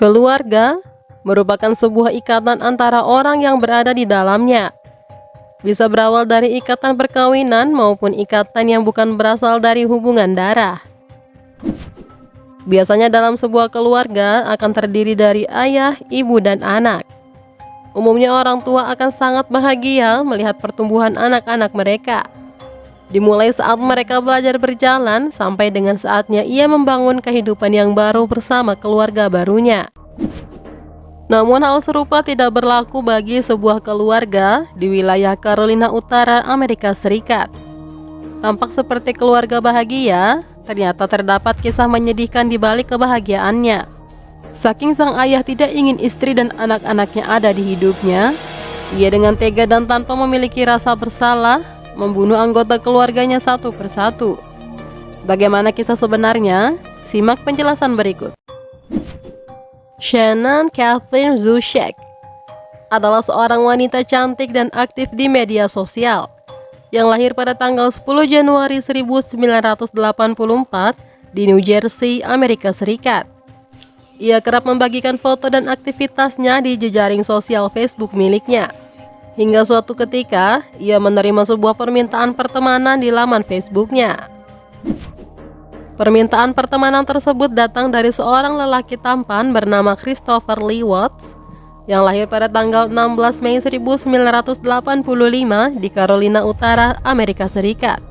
Keluarga merupakan sebuah ikatan antara orang yang berada di dalamnya. Bisa berawal dari ikatan perkawinan maupun ikatan yang bukan berasal dari hubungan darah. Biasanya dalam sebuah keluarga akan terdiri dari ayah, ibu, dan anak. Umumnya orang tua akan sangat bahagia melihat pertumbuhan anak-anak mereka. Dimulai saat mereka belajar berjalan sampai dengan saatnya ia membangun kehidupan yang baru bersama keluarga barunya. Namun hal serupa tidak berlaku bagi sebuah keluarga di wilayah Carolina Utara, Amerika Serikat. Tampak seperti keluarga bahagia, ternyata terdapat kisah menyedihkan di balik kebahagiaannya. Saking sang ayah tidak ingin istri dan anak-anaknya ada di hidupnya, ia dengan tega dan tanpa memiliki rasa bersalah, membunuh anggota keluarganya satu persatu. Bagaimana kisah sebenarnya? Simak penjelasan berikut. Shannon Catherine Zuschek adalah seorang wanita cantik dan aktif di media sosial yang lahir pada tanggal 10 Januari 1984 di New Jersey, Amerika Serikat. Ia kerap membagikan foto dan aktivitasnya di jejaring sosial Facebook miliknya. Hingga suatu ketika, ia menerima sebuah permintaan pertemanan di laman Facebooknya. Permintaan pertemanan tersebut datang dari seorang lelaki tampan bernama Christopher Lee Watts yang lahir pada tanggal 16 Mei 1985 di Carolina Utara, Amerika Serikat.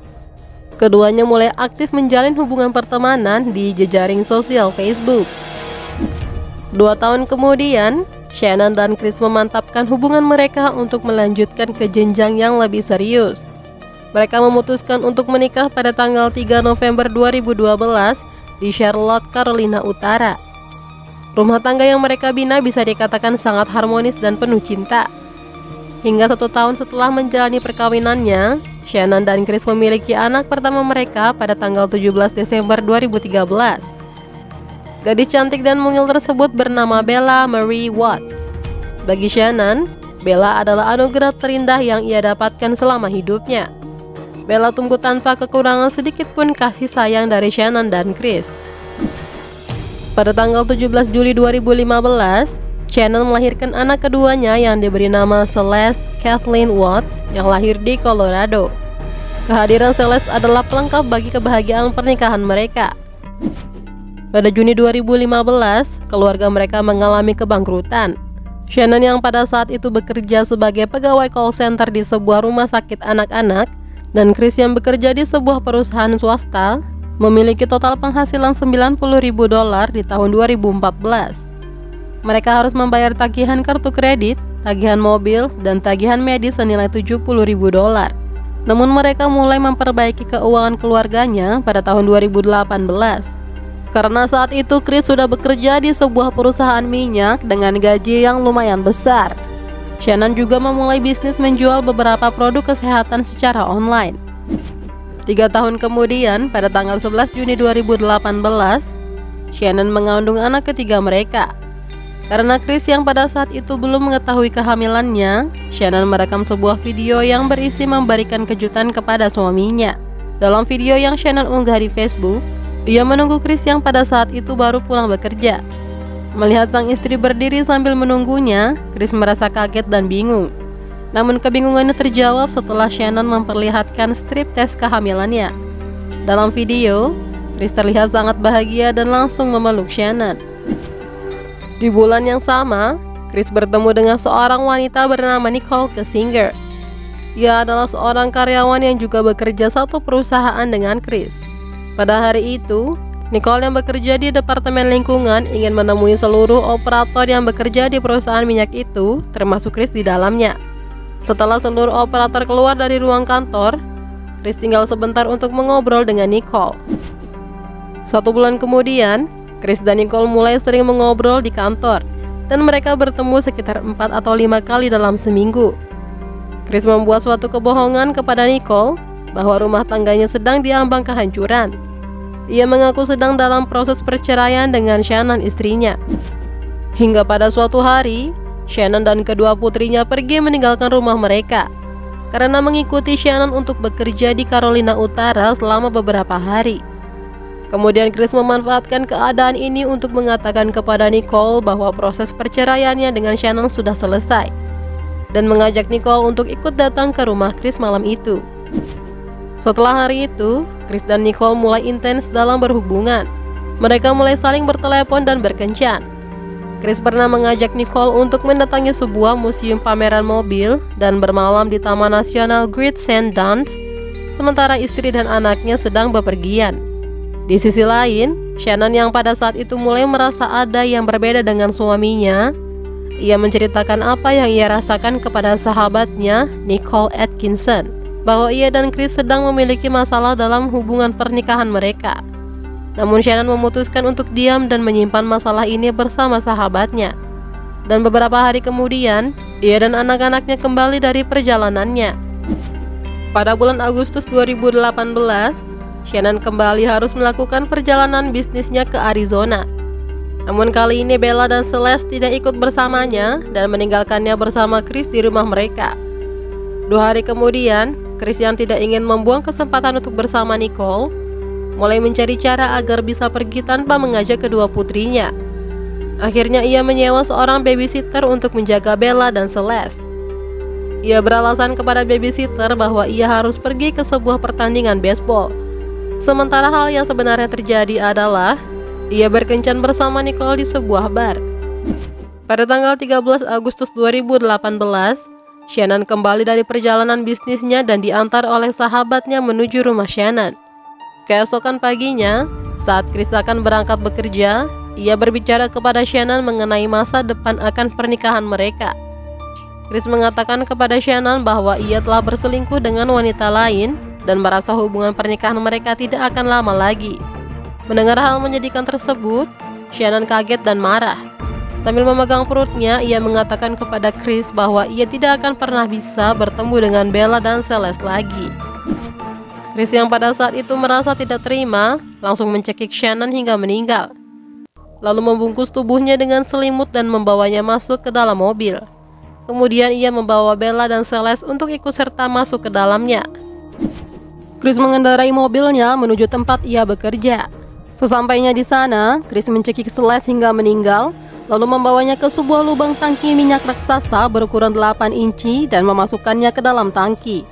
Keduanya mulai aktif menjalin hubungan pertemanan di jejaring sosial Facebook. 2 tahun kemudian, Shannon dan Chris memantapkan hubungan mereka untuk melanjutkan ke jenjang yang lebih serius. Mereka memutuskan untuk menikah pada tanggal 3 November 2012 di Charlotte, Carolina Utara. Rumah tangga yang mereka bina bisa dikatakan sangat harmonis dan penuh cinta. Hingga 1 tahun setelah menjalani perkawinannya, Shannon dan Chris memiliki anak pertama mereka pada tanggal 17 Desember 2013. Gadis cantik dan mungil tersebut bernama Bella Marie Watts. Bagi Shannon, Bella adalah anugerah terindah yang ia dapatkan selama hidupnya. Bella tumbuh tanpa kekurangan sedikit pun kasih sayang dari Shannon dan Chris. Pada tanggal 17 Juli 2015, Shannon melahirkan anak keduanya yang diberi nama Celeste Kathleen Watts yang lahir di Colorado. Kehadiran Celeste adalah pelengkap bagi kebahagiaan pernikahan mereka. Pada Juni 2015, keluarga mereka mengalami kebangkrutan. Shannon yang pada saat itu bekerja sebagai pegawai call center di sebuah rumah sakit anak-anak dan Chris yang bekerja di sebuah perusahaan swasta memiliki total penghasilan $90.000 di tahun 2014. Mereka harus membayar tagihan kartu kredit, tagihan mobil, dan tagihan medis senilai $70.000. Namun mereka mulai memperbaiki keuangan keluarganya pada tahun 2018. Karena saat itu Chris sudah bekerja di sebuah perusahaan minyak dengan gaji yang lumayan besar. Shannon juga memulai bisnis menjual beberapa produk kesehatan secara online. 3 tahun kemudian, pada tanggal 11 Juni 2018, Shannon mengandung anak ketiga mereka. Karena Chris yang pada saat itu belum mengetahui kehamilannya, Shannon merekam sebuah video yang berisi memberikan kejutan kepada suaminya. Dalam video yang Shannon unggah di Facebook, ia menunggu Chris yang pada saat itu baru pulang bekerja. Melihat sang istri berdiri sambil menunggunya, Chris merasa kaget dan bingung. Namun kebingungannya terjawab setelah Shannon memperlihatkan strip tes kehamilannya. Dalam video, Chris terlihat sangat bahagia dan langsung memeluk Shannon. Di bulan yang sama, Chris bertemu dengan seorang wanita bernama Nicole Kessinger. Ia adalah seorang karyawan yang juga bekerja satu perusahaan dengan Chris. Pada hari itu, Nicole yang bekerja di Departemen Lingkungan ingin menemui seluruh operator yang bekerja di perusahaan minyak itu, termasuk Chris di dalamnya. Setelah seluruh operator keluar dari ruang kantor, Chris tinggal sebentar untuk mengobrol dengan Nicole. 1 bulan kemudian, Chris dan Nicole mulai sering mengobrol di kantor, dan mereka bertemu sekitar 4 atau 5 kali dalam seminggu. Chris membuat suatu kebohongan kepada Nicole bahwa rumah tangganya sedang diambang kehancuran. Ia mengaku sedang dalam proses perceraian dengan Shannon istrinya. Hingga pada suatu hari, Shannon dan kedua putrinya pergi meninggalkan rumah mereka karena mengikuti Shannon untuk bekerja di Carolina Utara selama beberapa hari. Kemudian Chris memanfaatkan keadaan ini untuk mengatakan kepada Nicole bahwa proses perceraiannya dengan Shannon sudah selesai dan mengajak Nicole untuk ikut datang ke rumah Chris malam itu. Setelah hari itu, Chris dan Nicole mulai intens dalam berhubungan. Mereka mulai saling bertelepon dan berkencan. Chris pernah mengajak Nicole untuk mendatangi sebuah museum pameran mobil dan bermalam di Taman Nasional Great St. Duns, sementara istri dan anaknya sedang bepergian. Di sisi lain, Shannon yang pada saat itu mulai merasa ada yang berbeda dengan suaminya. Ia menceritakan apa yang ia rasakan kepada sahabatnya, Nicole Atkinson, bahwa ia dan Chris sedang memiliki masalah dalam hubungan pernikahan mereka. Namun Shannon memutuskan untuk diam dan menyimpan masalah ini bersama sahabatnya. Dan beberapa hari kemudian, ia dan anak-anaknya kembali dari perjalanannya. Pada bulan Agustus 2018, Shannon kembali harus melakukan perjalanan bisnisnya ke Arizona. Namun kali ini Bella dan Celeste tidak ikut bersamanya dan meninggalkannya bersama Chris di rumah mereka. 2 hari kemudian, Chris yang tidak ingin membuang kesempatan untuk bersama Nicole, mulai mencari cara agar bisa pergi tanpa mengajak kedua putrinya. Akhirnya ia menyewa seorang babysitter untuk menjaga Bella dan Celeste. Ia beralasan kepada babysitter bahwa ia harus pergi ke sebuah pertandingan baseball. Sementara hal yang sebenarnya terjadi adalah ia berkencan bersama Nicole di sebuah bar. Pada tanggal 13 Agustus 2018, Shannon kembali dari perjalanan bisnisnya dan diantar oleh sahabatnya menuju rumah Shannon. Keesokan paginya, saat Chris akan berangkat bekerja, ia berbicara kepada Shannon mengenai masa depan akan pernikahan mereka. Chris mengatakan kepada Shannon bahwa ia telah berselingkuh dengan wanita lain dan merasa hubungan pernikahan mereka tidak akan lama lagi. Mendengar hal menyedihkan tersebut, Shannon kaget dan marah. Sambil memegang perutnya, ia mengatakan kepada Chris bahwa ia tidak akan pernah bisa bertemu dengan Bella dan Celeste lagi. Chris yang pada saat itu merasa tidak terima, langsung mencekik Shannon hingga meninggal. Lalu membungkus tubuhnya dengan selimut dan membawanya masuk ke dalam mobil. Kemudian ia membawa Bella dan Celeste untuk ikut serta masuk ke dalamnya. Chris mengendarai mobilnya menuju tempat ia bekerja. Sesampainya di sana, Chris mencekik Celeste hingga meninggal, lalu membawanya ke sebuah lubang tangki minyak raksasa berukuran 8 inci dan memasukkannya ke dalam tangki.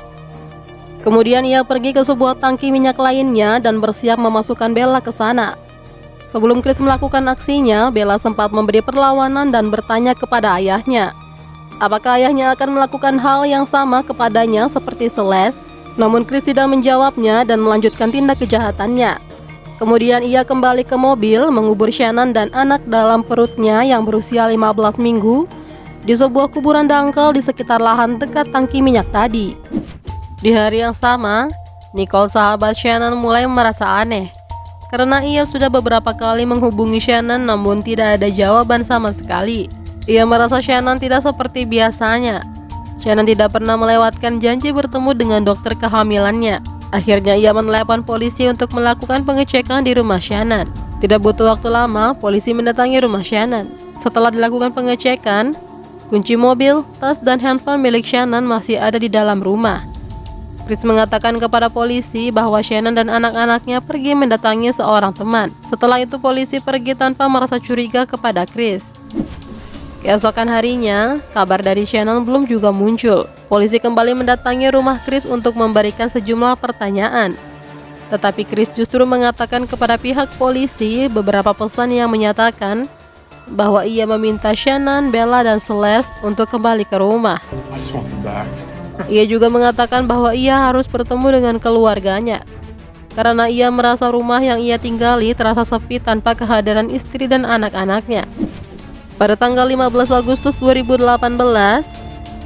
Kemudian ia pergi ke sebuah tangki minyak lainnya dan bersiap memasukkan Bella ke sana. Sebelum Chris melakukan aksinya, Bella sempat memberi perlawanan dan bertanya kepada ayahnya. Apakah ayahnya akan melakukan hal yang sama kepadanya seperti Celeste? Namun Chris tidak menjawabnya dan melanjutkan tindak kejahatannya. Kemudian ia kembali ke mobil mengubur Shannon dan anak dalam perutnya yang berusia 15 minggu di sebuah kuburan dangkal di sekitar lahan dekat tangki minyak tadi. Di hari yang sama, Nicole sahabat Shannon mulai merasa aneh karena ia sudah beberapa kali menghubungi Shannon namun tidak ada jawaban sama sekali. Ia merasa Shannon tidak seperti biasanya. Shannon tidak pernah melewatkan janji bertemu dengan dokter kehamilannya. Akhirnya ia menelepon polisi untuk melakukan pengecekan di rumah Shannon. Tidak butuh waktu lama, polisi mendatangi rumah Shannon. Setelah dilakukan pengecekan, kunci mobil, tas, dan handphone milik Shannon masih ada di dalam rumah. Chris mengatakan kepada polisi bahwa Shannon dan anak-anaknya pergi mendatangi seorang teman. Setelah itu polisi pergi tanpa merasa curiga kepada Chris. Keesokan harinya, kabar dari Shannon belum juga muncul. Polisi kembali mendatangi rumah Chris untuk memberikan sejumlah pertanyaan. Tetapi Chris justru mengatakan kepada pihak polisi beberapa pesan yang menyatakan bahwa ia meminta Shannon, Bella, dan Celeste untuk kembali ke rumah. Ia juga mengatakan bahwa ia harus bertemu dengan keluarganya karena ia merasa rumah yang ia tinggali terasa sepi tanpa kehadiran istri dan anak-anaknya. Pada tanggal 15 Agustus 2018,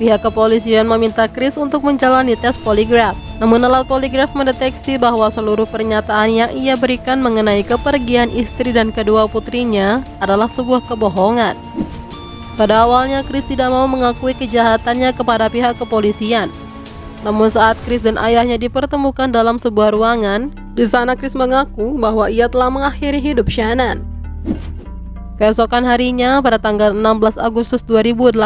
pihak kepolisian meminta Chris untuk menjalani tes poligraf. Namun alat poligraf mendeteksi bahwa seluruh pernyataan yang ia berikan mengenai kepergian istri dan kedua putrinya adalah sebuah kebohongan. Pada awalnya Chris tidak mau mengakui kejahatannya kepada pihak kepolisian. Namun saat Chris dan ayahnya dipertemukan dalam sebuah ruangan, di sana Chris mengaku bahwa ia telah mengakhiri hidup Shannon. Keesokan harinya, pada tanggal 16 Agustus 2018,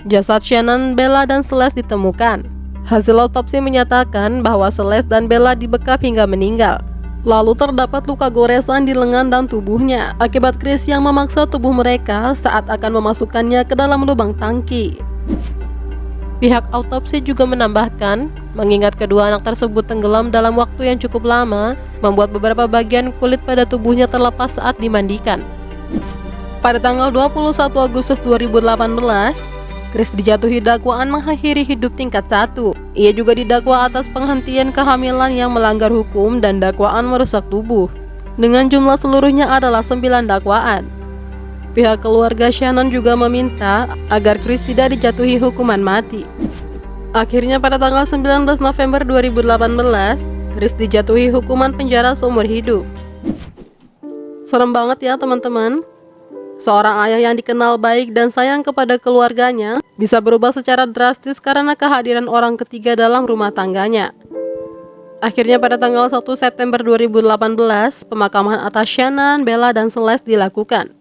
jasad Shannon, Bella, dan Celeste ditemukan. Hasil otopsi menyatakan bahwa Celeste dan Bella dibekap hingga meninggal. Lalu terdapat luka goresan di lengan dan tubuhnya akibat Chris yang memaksa tubuh mereka saat akan memasukkannya ke dalam lubang tangki. Pihak autopsi juga menambahkan, mengingat kedua anak tersebut tenggelam dalam waktu yang cukup lama, membuat beberapa bagian kulit pada tubuhnya terlepas saat dimandikan. Pada tanggal 21 Agustus 2018, Chris dijatuhi dakwaan mengakhiri hidup tingkat 1. Ia juga didakwa atas penghentian kehamilan yang melanggar hukum dan dakwaan merusak tubuh. Dengan jumlah seluruhnya adalah 9 dakwaan. Pihak keluarga Shannon juga meminta agar Chris tidak dijatuhi hukuman mati. Akhirnya pada tanggal 19 November 2018, Chris dijatuhi hukuman penjara seumur hidup. Serem banget ya teman-teman. Seorang ayah yang dikenal baik dan sayang kepada keluarganya bisa berubah secara drastis karena kehadiran orang ketiga dalam rumah tangganya. Akhirnya pada tanggal 1 September 2018, pemakaman atas Shannon, Bella, dan Celeste dilakukan.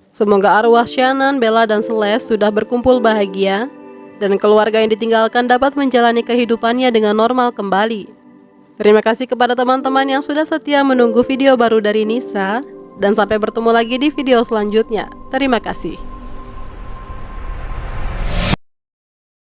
Semoga arwah Shannon, Bella, dan Celeste sudah berkumpul bahagia dan keluarga yang ditinggalkan dapat menjalani kehidupannya dengan normal kembali. Terima kasih kepada teman-teman yang sudah setia menunggu video baru dari Nisa. Dan sampai bertemu lagi di video selanjutnya. Terima kasih.